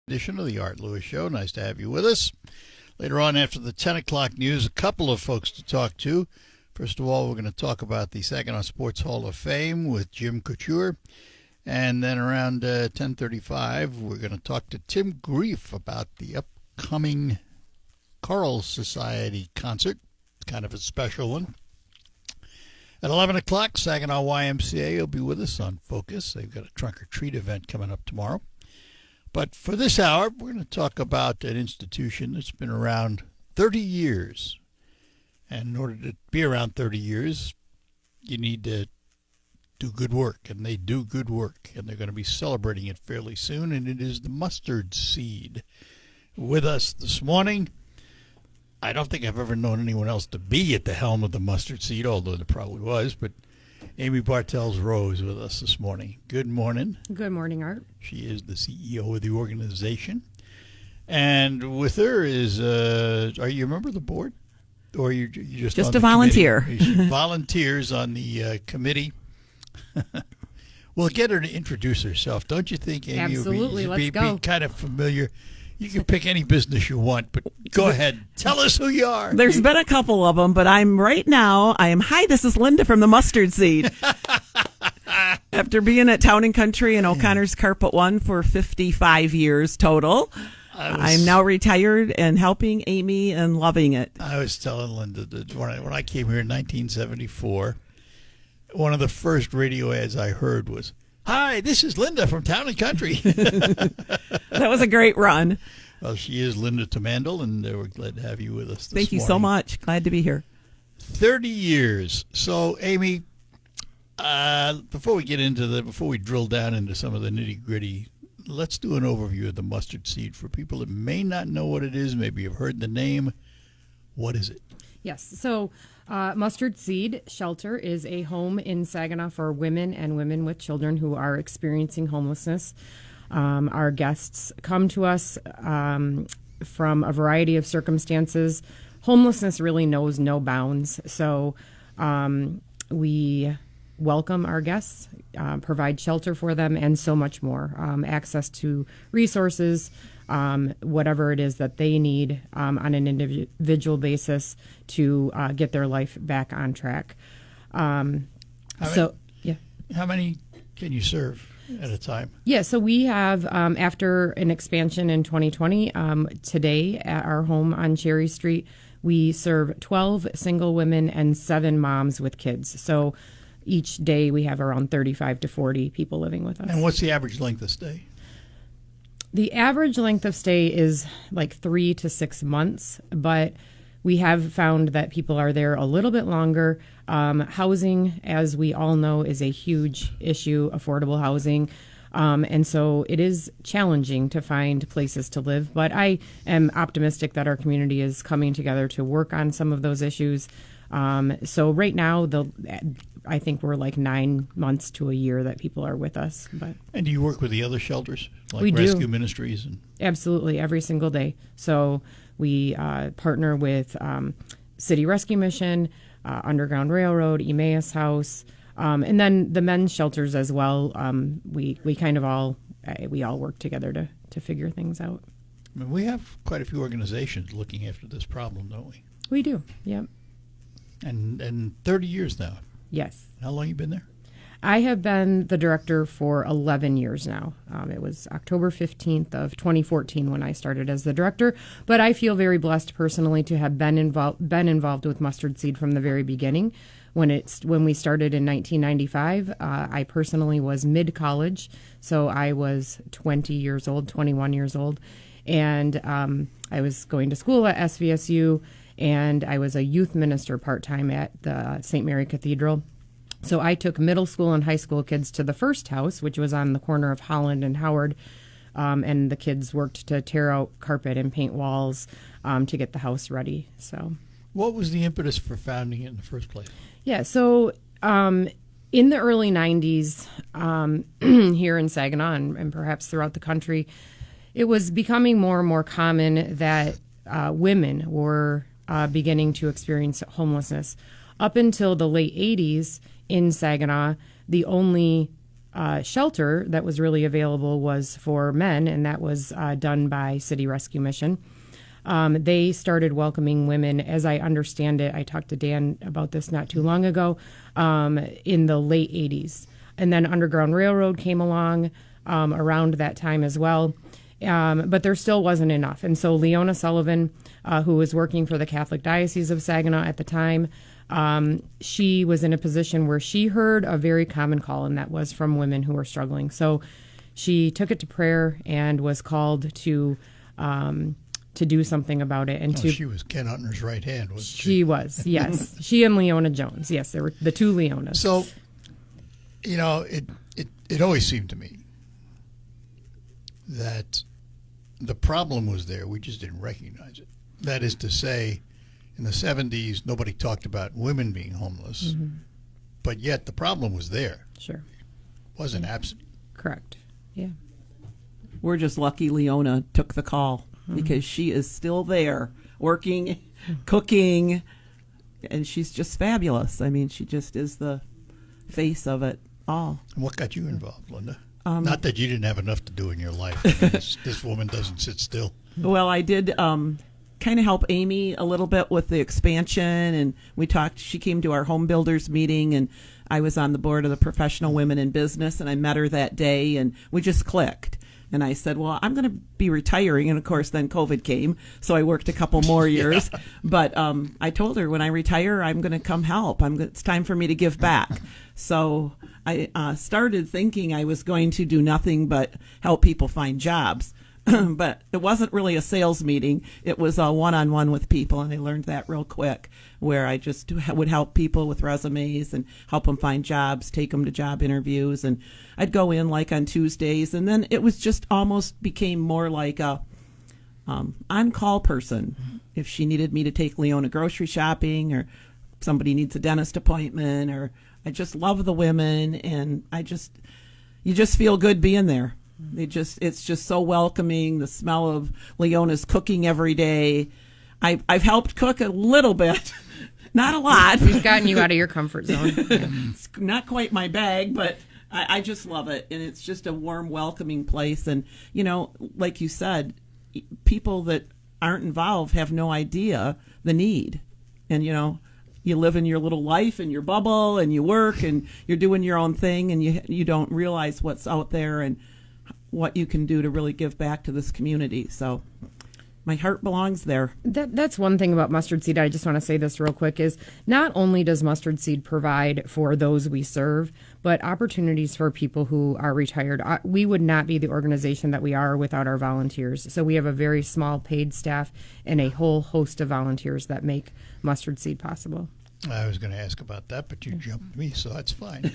Edition of the Art Lewis Show. Nice to have you with us. Later on, after the 10 o'clock news, a couple of folks to talk to. First of all, we're going to talk about the Saginaw Sports Hall of Fame with Jim Couture. And then around 10:35, we're going to talk to Tim Grief about the upcoming Choral Society concert. It's kind of a special one. At 11 o'clock, Saginaw YMCA will be with us on Focus. They've got a trunk or treat event coming up tomorrow. But for this hour, we're going to talk about an institution that's been around 30 years. And in order to be around 30 years, you need to do good work. And they do good work. And they're going to be celebrating it fairly soon. And it is the Mustard Seed. With us this morning, I don't think I've ever known anyone else to be at the helm of the Mustard Seed, although there probably was. But Amy Bartels-Rose with us this morning. Good morning. Good morning, Art. She is the CEO of the organization. And with her is, are you a member of the board? Or you're just a volunteer? She volunteers on the committee. We'll get her to introduce herself. Don't you think, Amy? Absolutely. Let's go. Be kind of familiar. You can pick any business you want, but go ahead. Tell us who you are. There's been a couple of them, but hi, this is Linda from the Mustard Seed. After being at Town and Country and O'Connor's Carpet One for 55 years total, I'm now retired and helping Amy and loving it. I was telling Linda that when I came here in 1974, one of the first radio ads I heard was, "Hi, this is Linda from Town and Country." That was a great run. Well, she is Linda Tamandel, and we're glad to have you with us this morning. Thank you so much. Glad to be here. 30 years. So, Amy, before we drill down into some of the nitty-gritty, let's do an overview of the Mustard Seed for people that may not know what it is. Maybe you've heard the name. What is it? Yes. So Mustard Seed Shelter is a home in Saginaw for women and women with children who are experiencing homelessness. Our guests come to us from a variety of circumstances. Homelessness really knows no bounds. So we welcome our guests, provide shelter for them, and so much more. Access to resources, whatever it is that they need on an individual basis to get their life back on track. How many can you serve at a time? Yeah, so we have, after an expansion in 2020, today at our home on Cherry Street, we serve 12 single women and 7 moms with kids. So each day we have around 35 to 40 people living with us. And what's the average length of stay? The average length of stay is like 3 to 6 months, but we have found that people are there a little bit longer. Housing, as we all know, is a huge issue, affordable housing. And so it is challenging to find places to live. But I am optimistic that our community is coming together to work on some of those issues. So right now, I think we're like 9 months to a year that people are with us. And do you work with the other shelters, like we Rescue do. Ministries? Absolutely, every single day. So we partner with City Rescue Mission, Underground Railroad, Emmaus House, and then the men's shelters as well. We kind of all work together to figure things out. I mean, we have quite a few organizations looking after this problem, don't we? We do, yep. And 30 years now. Yes. How long have you been there? I have been the director for 11 years now. It was October 15th of 2014 when I started as the director, but I feel very blessed personally to have been involved with Mustard Seed from the very beginning. When we started in 1995, I personally was mid-college, so I was 21 years old, and I was going to school at SVSU, and I was a youth minister part-time at the St. Mary Cathedral. So I took middle school and high school kids to the first house, which was on the corner of Holland and Howard, and the kids worked to tear out carpet and paint walls to get the house ready. So, what was the impetus for founding it in the first place? Yeah, so in the early 90s, here in Saginaw and perhaps throughout the country, it was becoming more and more common that women were beginning to experience homelessness. Up until the late 80s in Saginaw, the only shelter that was really available was for men, and that was done by City Rescue Mission. They started welcoming women, as I understand it. I talked to Dan about this not too long ago, in the late 80s. And then Underground Railroad came along around that time as well. But there still wasn't enough. And so Leona Sullivan, who was working for the Catholic Diocese of Saginaw at the time, she was in a position where she heard a very common call, and that was from women who were struggling. So she took it to prayer and was called to do something about it. And she was Ken Huntner's right hand, wasn't she? She was, yes. She and Leona Jones. Yes, there were the two Leonas. So, it always seemed to me that the problem was there. We just didn't recognize it. That is to say, in the 70s, nobody talked about women being homeless, but yet the problem was there. Sure. It wasn't absent. Correct. Yeah. We're just lucky Leona took the call because she is still there working, cooking, and she's just fabulous. I mean, she just is the face of it all. And what got you involved, Linda? Not that you didn't have enough to do in your life. I mean, this woman doesn't sit still. Well, I did kind of help Amy a little bit with the expansion, and we talked. She came to our home builders meeting, and I was on the board of the Professional Women in Business, and I met her that day, and we just clicked. And I said, well, I'm going to be retiring. And, of course, then COVID came, so I worked a couple more years. Yeah. But I told her when I retire, I'm going to come help. It's time for me to give back. So I started thinking I was going to do nothing but help people find jobs. But it wasn't really a sales meeting. It was a one-on-one with people, and I learned that real quick, where I just would help people with resumes and help them find jobs, take them to job interviews. And I'd go in like on Tuesdays, and then it was just almost became more like a on-call person. If she needed me to take Leona grocery shopping, or somebody needs a dentist appointment, or I just love the women, and you just feel good being there. It's just so welcoming. The smell of Leona's cooking every day. I've helped cook a little bit, not a lot. We've gotten you out of your comfort zone. Yeah. It's not quite my bag, but I just love it, and it's just a warm, welcoming place. And like you said, people that aren't involved have no idea the need, and you live in your little life in your bubble, and you work, and you're doing your own thing, and you don't realize what's out there and what you can do to really give back to this community. So my heart belongs there. That's one thing about Mustard Seed. I just want to say this real quick is not only does Mustard Seed provide for those we serve, but opportunities for people who are retired. We would not be the organization that we are without our volunteers. So we have a very small paid staff and a whole host of volunteers that make Mustard Seed possible. I was going to ask about that, but you jumped me, so that's fine.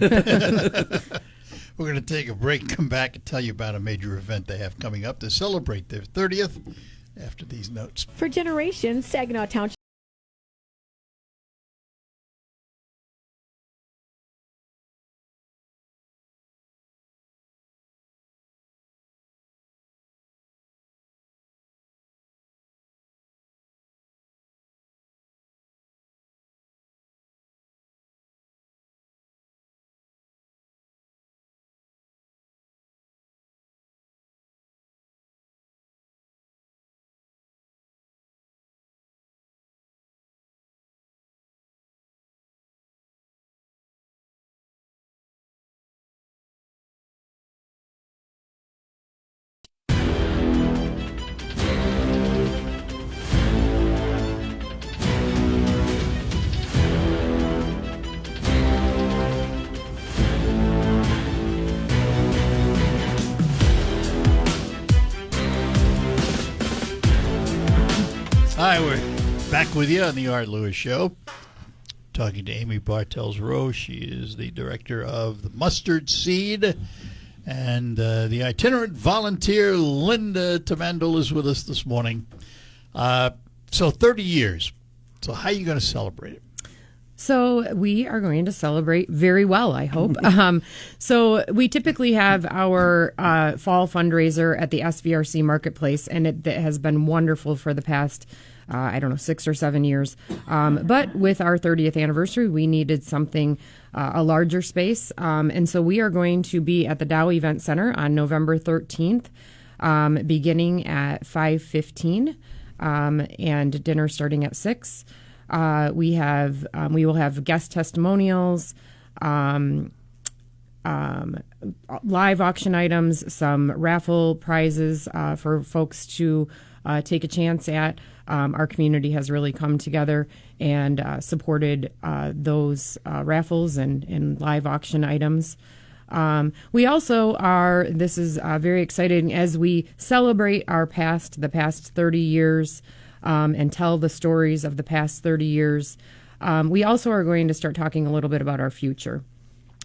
We're going to take a break, come back, and tell you about a major event they have coming up to celebrate their 30th after these notes. For generations, Saginaw Township. Hi, we're back with you on the Art Lewis Show. Talking to Amy Bartels-Rowe. She is the director of the Mustard Seed. And the itinerant volunteer, Linda Tamandel, is with us this morning. So 30 years. So how are you going to celebrate it? So we are going to celebrate very well, I hope. So we typically have our fall fundraiser at the SVRC Marketplace, and it has been wonderful for the past, 6 or 7 years. But with our 30th anniversary, we needed something, a larger space. And so we are going to be at the Dow Event Center on November 13th, beginning at 5:15, and dinner starting at 6. We will have guest testimonials, live auction items, some raffle prizes for folks to take a chance at. Our community has really come together and supported those raffles and live auction items. We also this is very exciting as we celebrate the past 30 years. And tell the stories of the past 30 years. We also are going to start talking a little bit about our future.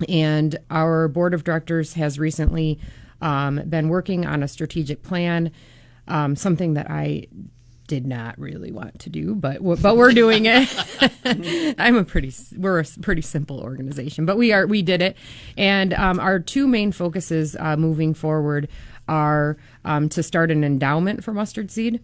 And our board of directors has recently been working on a strategic plan, something that I did not really want to do, but we're doing it. We're a pretty simple organization, but we did it. And our two main focuses moving forward are to start an endowment for Mustard Seed.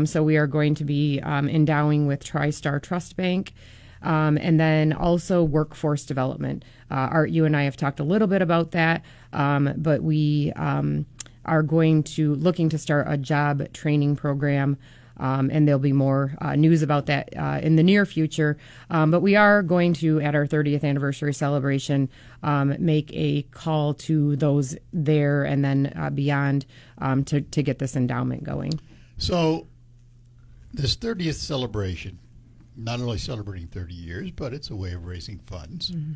So we are going to be endowing with TriStar Trust Bank, and then also workforce development. Art, you and I have talked a little bit about that, but we are looking to start a job training program, and there'll be more news about that in the near future. But we are going to, at our 30th anniversary celebration, make a call to those there and then beyond to get this endowment going. So this 30th celebration, not only celebrating 30 years, but it's a way of raising funds. Mm-hmm.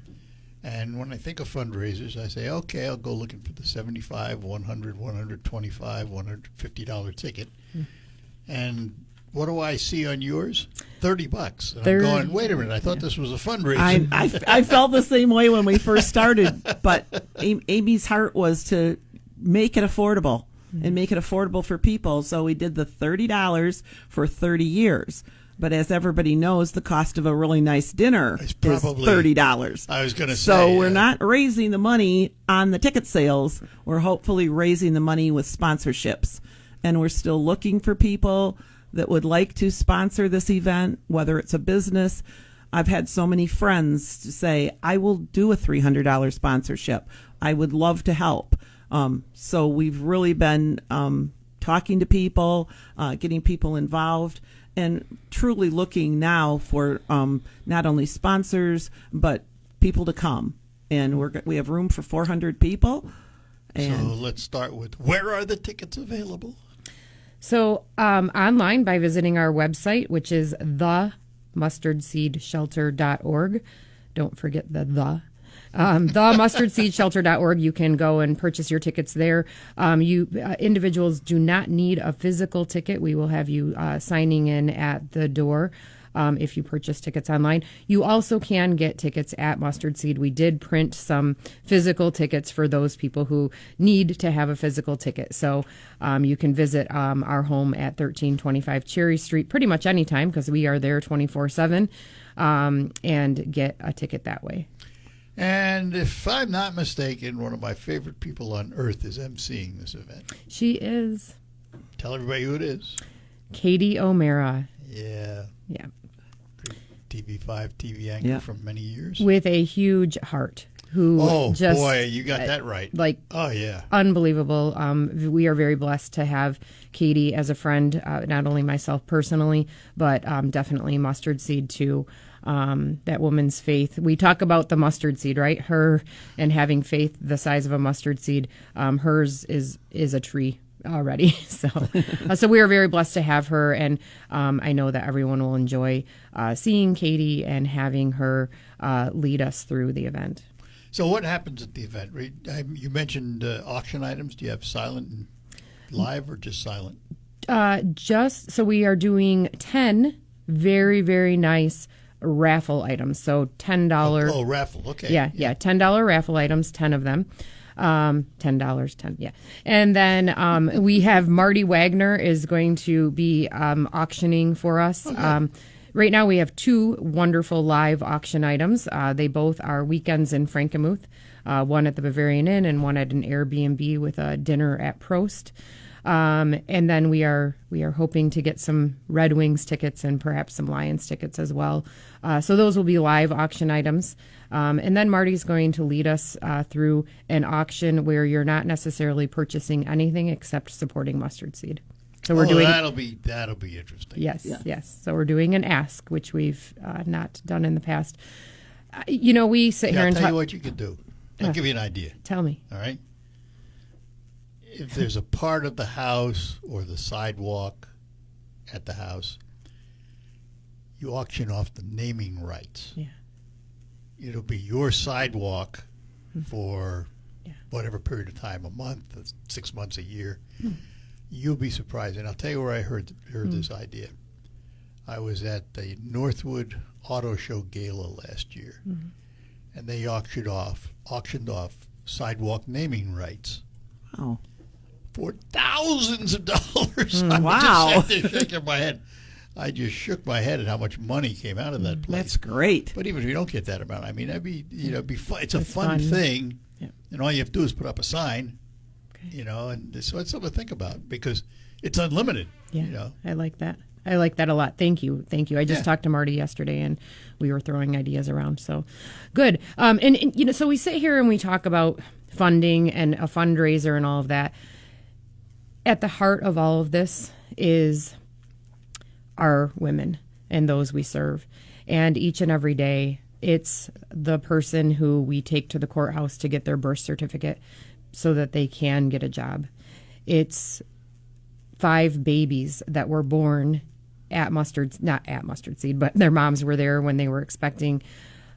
And when I think of fundraisers, I say, okay, I'll go looking for the $75, $100, $125, $150 ticket. Mm-hmm. And what do I see on yours? $30. And I'm going, wait a minute, I thought this was a fundraiser. I felt the same way when we first started, but Amy's heart was to make it affordable. And make it affordable for people. So we did the $30 for 30 years. But as everybody knows, the cost of a really nice dinner is $30. I was going to say. So we're not raising the money on the ticket sales. We're hopefully raising the money with sponsorships. And we're still looking for people that would like to sponsor this event, whether it's a business. I've had so many friends say, I will do a $300 sponsorship. I would love to help. So we've really been talking to people, getting people involved, and truly looking now for not only sponsors but people to come. And we have room for 400 people. And so let's start with, where are the tickets available? So online by visiting our website, which is themustardseedshelter.org. Don't forget the. Themustardseedshelter.org. You can go and purchase your tickets there. Individuals do not need a physical ticket. We will have you signing in at the door if you purchase tickets online. You also can get tickets at Mustard Seed. We did print some physical tickets for those people who need to have a physical ticket. So you can visit our home at 1325 Cherry Street pretty much anytime because we are there 24/7 and get a ticket that way. And if I'm not mistaken, one of my favorite people on earth is emceeing this event. She is. Tell everybody who it is. Katie O'Mara. Yeah. Yeah. TV5 TV anchor from many years. With a huge heart. Boy, you got that right. Oh, yeah. Unbelievable. We are very blessed to have Katie as a friend, not only myself personally, but definitely Mustard Seed too. That woman's faith. We talk about the mustard seed, right? Her and having faith the size of a mustard seed. Hers is a tree already. So we are very blessed to have her, and I know that everyone will enjoy seeing Katie and having her lead us through the event. So what happens at the event? You mentioned auction items. Do you have silent and live or just silent? So we are doing 10 very, very nice raffle items. So $10. Oh, raffle. Okay. Yeah. $10 raffle items, 10 of them. $10, 10. Yeah. And then we have Marty Wagner is going to be auctioning for us. Okay. Right now, we have two wonderful live auction items. They both are weekends in Frankenmuth, one at the Bavarian Inn and one at an Airbnb with a dinner at Prost. And then we are hoping to get some Red Wings tickets and perhaps some Lions tickets as well. So those will be live auction items. And then Marty's going to lead us through an auction where you're not necessarily purchasing anything except supporting Mustard Seed. So we're doing that'll be interesting. Yes. So we're doing an ask, which we've not done in the past. We sit here I'll and tell talk. you what you could do. I'll give you an idea. Tell me. All right. If there's a part of the house or the sidewalk at the house, you auction off the naming rights. Yeah. It'll be your sidewalk for whatever period of time, a month, 6 months, a year. You'll be surprised. And I'll tell you where I heard this idea. I was at the Northwood Auto Show Gala last year, and they auctioned off sidewalk naming rights. Oh. For thousands of dollars. Wow. I just sat there shaking my head. I just shook my head at how much money came out of that place. That's great. But even if you don't get that amount, I mean, that'd be be fun. It's a It's fun fun. thing, Yeah. and all you have to do is put up a sign, Okay. and so it's something to think about because it's unlimited. Yeah, I like that. I like that a lot. Thank you. I just talked to Marty yesterday, and we were throwing ideas around. So, good. And so we sit here and we talk about funding and a fundraiser and all of that. At the heart of all of this is our women and those we serve. And each and every day, it's the person who we take to the courthouse to get their birth certificate so that they can get a job. It's 5 babies that were born not at Mustard Seed, but their moms were there when they were expecting,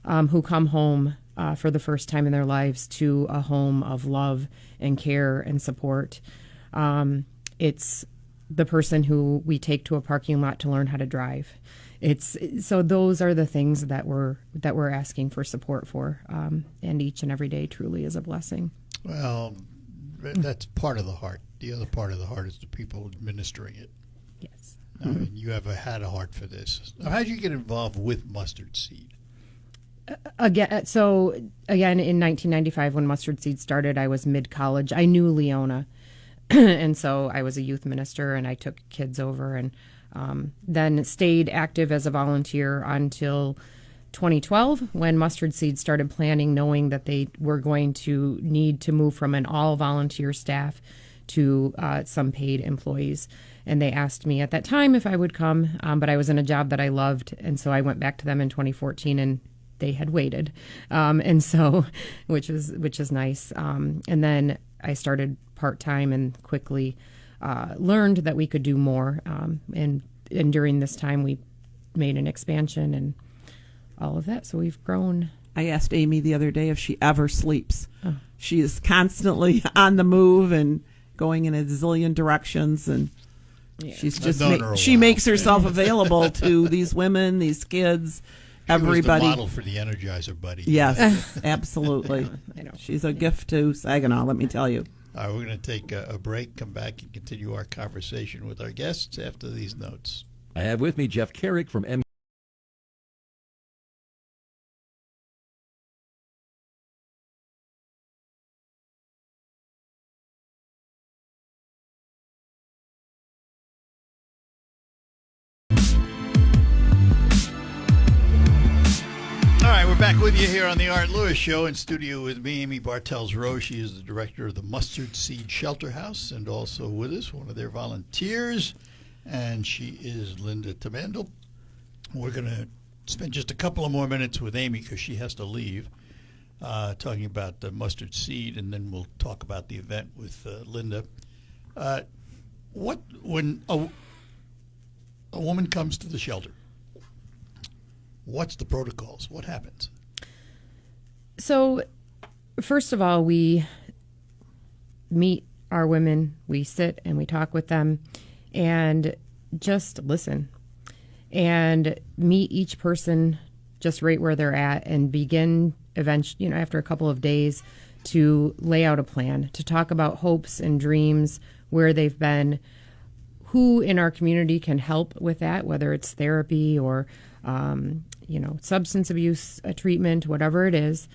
who come home for the first time in their lives to a home of love and care and support. It's the person who we take to a parking lot to learn how to drive. So those are the things that we're asking for support for, and each and every day truly is a blessing. Well, that's part of the heart. The other part of the heart is the people administering it. Yes. I mean, you have had a heart for this. Now, how did you get involved with Mustard Seed? Again, in 1995, when Mustard Seed started, I was mid-college. I knew Leona, and so I was a youth minister, and I took kids over, and then stayed active as a volunteer until 2012, when Mustard Seed started planning, knowing that they were going to need to move from an all-volunteer staff to some paid employees. And they asked me at that time if I would come, but I was in a job that I loved, and so I went back to them in 2014, and they had waited, and so which is nice. And then I started part-time and quickly learned that we could do more. And during this time, we made an expansion and all of that. So we've grown. I asked Amy the other day if she ever sleeps. Oh. She is constantly on the move and going in a zillion directions, and she's just she makes herself available to these women, these kids, everybody. She was the model for the Energizer Buddy. Yes, absolutely. I know. She's a gift to Saginaw, let me tell you. All right, we're going to take a break, come back, and continue our conversation with our guests after these notes. I have with me Jeff Carrick from M. Back with you here on the Art Lewis Show. In studio with me, Amy Bartels-Rowe. She is the director of the Mustard Seed Shelter House, and also with us, one of their volunteers, and she is Linda Tamandel. We're going to spend just a couple of more minutes with Amy because she has to leave, talking about the Mustard Seed, and then we'll talk about the event with Linda. When a woman comes to the shelter, what's the protocols? What happens? So, first of all, we meet our women. We sit and we talk with them and just listen and meet each person just right where they're at and begin eventually, after a couple of days, to lay out a plan, to talk about hopes and dreams, where they've been, who in our community can help with that, whether it's therapy or, substance abuse treatment, whatever it is.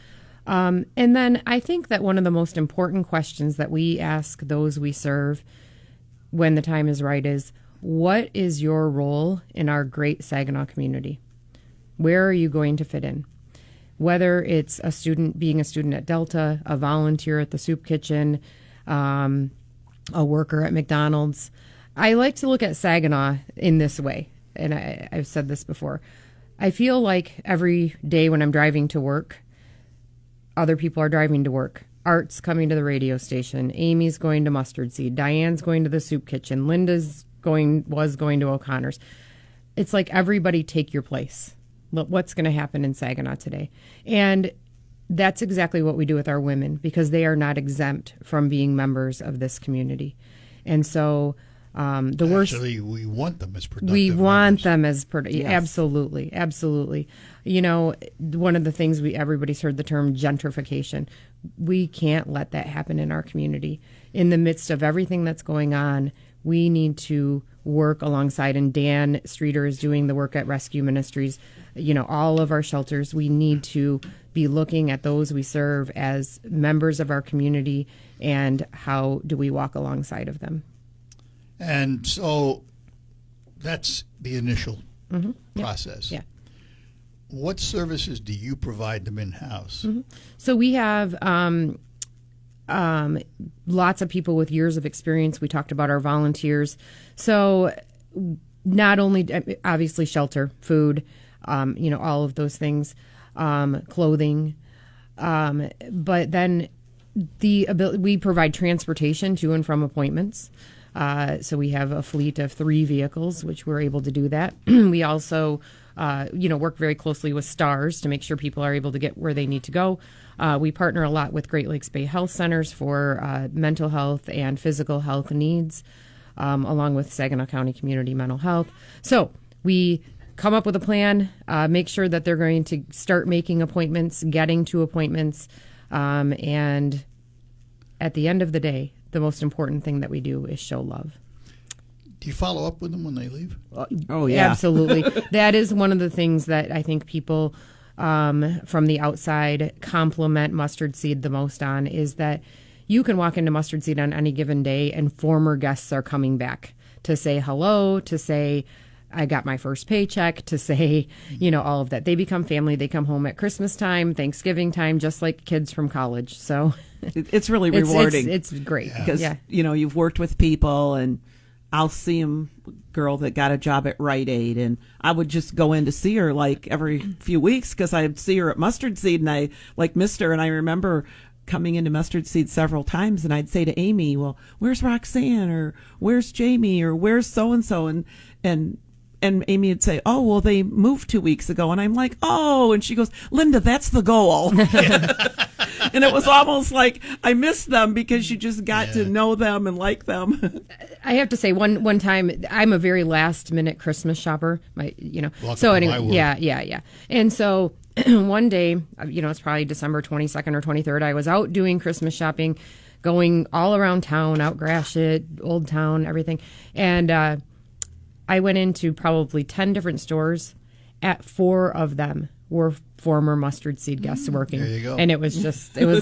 And then I think that one of the most important questions that we ask those we serve when the time is right is, what is your role in our great Saginaw community? Where are you going to fit in? Whether it's a student, being a student at Delta, a volunteer at the soup kitchen, a worker at McDonald's. I like to look at Saginaw in this way, and I've said this before. I feel like every day when I'm driving to work, other people are driving to work. Art's coming to the radio station. Amy's going to Mustard Seed. Diane's going to the soup kitchen. Linda's was going to O'Connor's. It's like everybody take your place. What's going to happen in Saginaw today? And that's exactly what we do with our women, because they are not exempt from being members of this community. And so the worst... Actually, we want them as productive We want members. them as productive. Yes. Absolutely. Absolutely. You know, one of the things everybody's heard the term gentrification. We can't let that happen in our community. In the midst of everything that's going on, we need to work alongside, and Dan Streeter is doing the work at Rescue Ministries. You know, all of our shelters, we need to be looking at those we serve as members of our community, and how do we walk alongside of them. And so that's the initial process. Yeah. What services do you provide them in-house? So we have lots of people with years of experience. We talked about our volunteers. So not only, obviously, shelter, food, all of those things, clothing, but then we provide transportation to and from appointments. So we have a fleet of 3 vehicles, which we're able to do that. We also, work very closely with STARS to make sure people are able to get where they need to go. We partner a lot with Great Lakes Bay Health Centers for mental health and physical health needs, along with Saginaw County Community Mental Health. So we come up with a plan, make sure that they're going to start making appointments, getting to appointments, and at the end of the day, the most important thing that we do is show love. Do you follow up with them when they leave? Oh, yeah. Absolutely. That is one of the things that I think people from the outside compliment Mustard Seed the most on, is that you can walk into Mustard Seed on any given day and former guests are coming back to say hello, to say, I got my first paycheck, to say, all of that. They become family. They come home at Christmas time, Thanksgiving time, just like kids from college. So It's really rewarding. It's great. because Yeah. you've worked with people, and I'll see a girl that got a job at Rite Aid, and I would just go in to see her like every few weeks because I'd see her at Mustard Seed, and I missed her. And I remember coming into Mustard Seed several times, and I'd say to Amy, well, where's Roxanne, or where's Jamie, or where's so-and-so, and Amy would say, oh, well, they moved 2 weeks ago. And I'm like, oh, and she goes, Linda, that's the goal. And it was almost like I missed them because you just got to know them and like them. I have to say, one time, I'm a very last minute Christmas shopper. Welcome So to anyway, my world. yeah. And so one day, it's probably December 22nd or 23rd. I was out doing Christmas shopping, going all around town, out Gratiot, Old Town, everything, and I went into probably 10 different stores. At 4 of them were former Mustard Seed guests working. There you go. And it was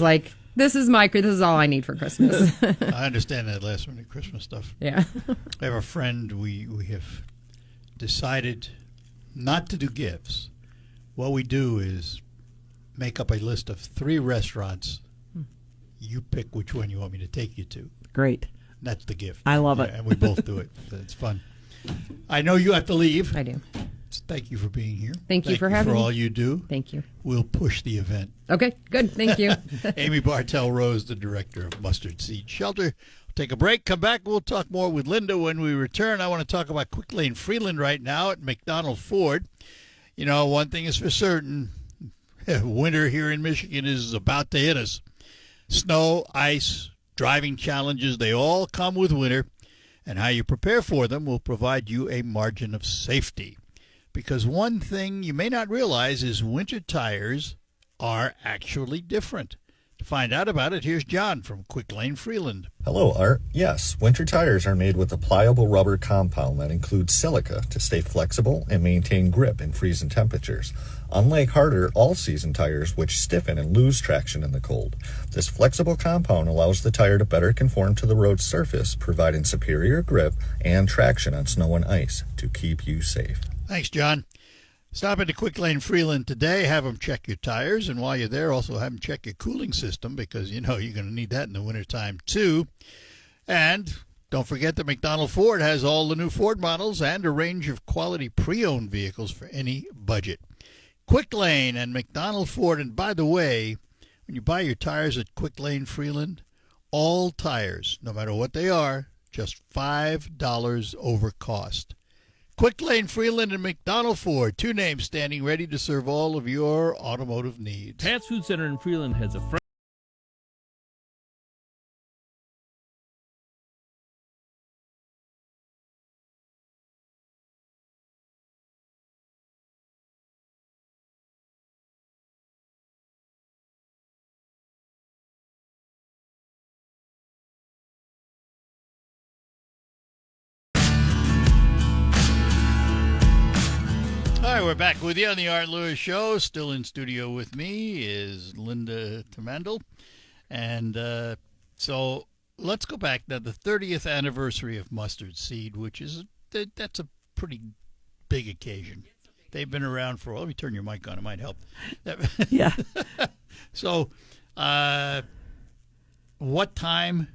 like, this is all I need for Christmas. I understand that last minute Christmas stuff. Yeah. I have a friend, we have decided not to do gifts. What we do is make up a list of 3 restaurants. You pick which one you want me to take you to. Great. That's the gift. I love it. And we both do it. It's fun. I know you have to leave. I do. Thank you for being here. Thank you for having for me. all you do. Thank you. We'll push the event. Okay, good. Thank you. Amy Bartell Rose, the director of Mustard Seed Shelter. We'll take a break, come back. We'll talk more with Linda when we return. I want to talk about Quick Lane Freeland right now at McDonald Ford. One thing is for certain. Winter here in Michigan is about to hit us. Snow, ice, driving challenges, they all come with winter. And how you prepare for them will provide you a margin of safety. Because one thing you may not realize is winter tires are actually different. To To find out about it, here's John from Quick Lane Freeland. Hello, Art. Yes, winter tires are made with a pliable rubber compound that includes silica to stay flexible and maintain grip in freezing temperatures. Unlike harder all-season tires, which stiffen and lose traction in the cold, this flexible compound allows the tire to better conform to the road surface, providing superior grip and traction on snow and ice to keep you safe. Thanks, John. Stop into Quick Lane Freeland today. Have them check your tires. And while you're there, also have them check your cooling system because, you're going to need that in the wintertime, too. And don't forget that McDonald Ford has all the new Ford models and a range of quality pre-owned vehicles for any budget. Quick Lane and McDonald Ford. And by the way, when you buy your tires at Quick Lane Freeland, all tires, no matter what they are, just $5 over cost. Quick Lane Freeland and McDonald Ford, two names standing ready to serve all of your automotive needs. Pat's Food Center in Freeland has a All right, we're back with you on the Art Lewis Show. Still in studio with me is Linda Tamendel. And so let's go back to the 30th anniversary of Mustard Seed, which is that's a pretty big occasion. They've been around for, let me turn your mic on, it might help. Yeah. So what time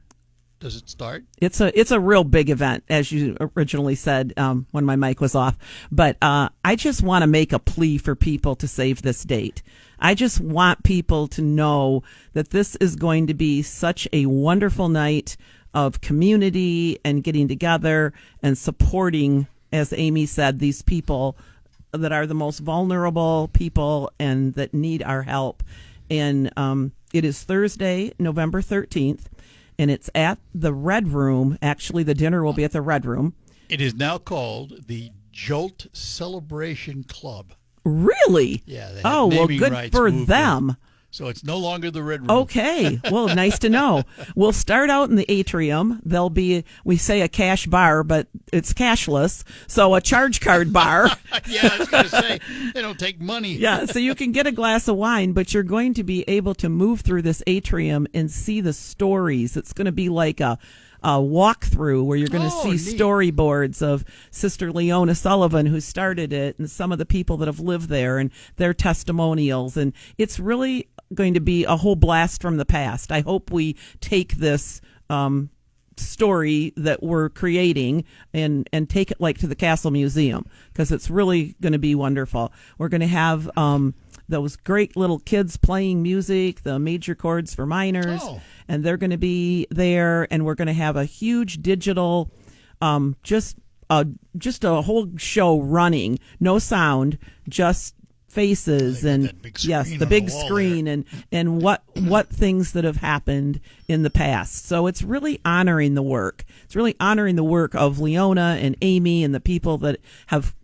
does it start? It's a real big event, as you originally said when my mic was off. But I just want to make a plea for people to save this date. I just want people to know that this is going to be such a wonderful night of community and getting together and supporting, as Amy said, these people that are the most vulnerable people and that need our help. And it is Thursday, November 13th. And it's at the Red Room. Actually, the dinner will be at the Red Room. It is now called the Jolt Celebration Club. Really? Yeah. They Oh, well, good for them. So it's no longer the Red Room. Okay. Well, nice to know. We'll start out in the atrium. There'll be, we say a cash bar, but it's cashless. So a charge card bar. Yeah, I was going to say, they don't take money. Yeah, so you can get a glass of wine, but you're going to be able to move through this atrium and see the stories. It's going to be like a walkthrough where you're going to see neat. storyboards of Sister Leona Sullivan, who started it, and some of the people that have lived there and their testimonials. And it's really going to be a whole blast from the past. I hope we take this story that we're creating and take it like to the Castle Museum, because it's really going to be wonderful. We're going to have those great little kids playing music, the major chords for minors, and they're going to be there, and we're going to have a huge digital just a whole show running, no sound, just faces and yes, the big screen and what things that have happened in the past. So it's really honoring the work. It's really honoring the work of Leona and Amy and the people that have,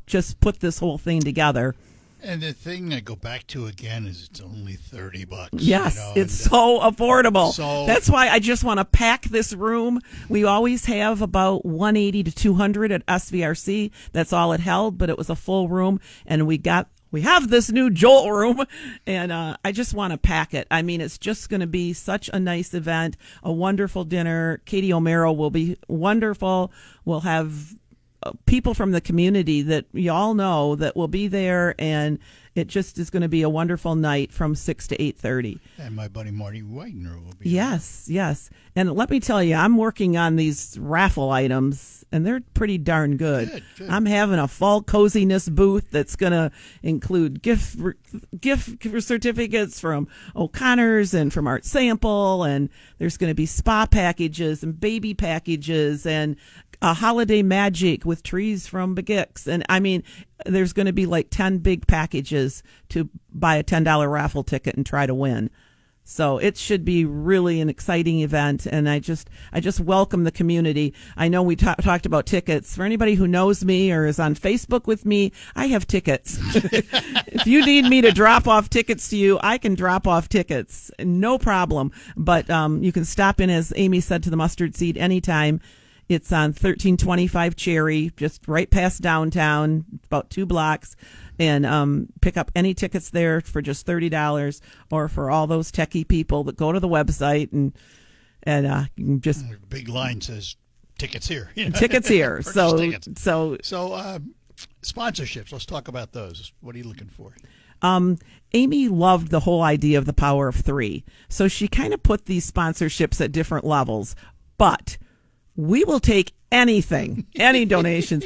just put this whole thing together. And the thing I go back to again is it's only $30. Yes, it's so affordable. So that's why I just want to pack this room. We always have about 180 to 200 at SVRC. That's all it held, but it was a full room, and we have this new Jolt room, and I just want to pack it. I mean, it's just going to be such a nice event, a wonderful dinner. Katie O'Mara will be wonderful. We'll have people from the community that you all know that will be there, and it just is going to be a wonderful night from 6 to 8:30. And my buddy Marty Wagner will be Yes. And let me tell you, I'm working on these raffle items, and they're pretty darn good. Good. I'm having a fall coziness booth that's going to include gift certificates from O'Connor's and from Art Sample, and there's going to be spa packages and baby packages and a holiday magic with trees from Begix. And I mean, there's going to be like 10 big packages to buy a $10 raffle ticket and try to win. So it should be really an exciting event, and I just welcome the community. I know we talked about tickets. For anybody who knows me or is on Facebook with me, I have tickets. If you need me to drop off tickets to you, I can drop off tickets, no problem. But you can stop in, as Amy said, to the Mustard Seed anytime. It's on 1325 Cherry, just right past downtown, about 2 blocks. And pick up any tickets there for just $30, or for all those techie people that go to the website and just big line says tickets here. Tickets here. Purchase tickets. So sponsorships. Let's talk about those. What are you looking for? Amy loved the whole idea of the power of 3. So she kind of put these sponsorships at different levels, but we will take anything, any donations.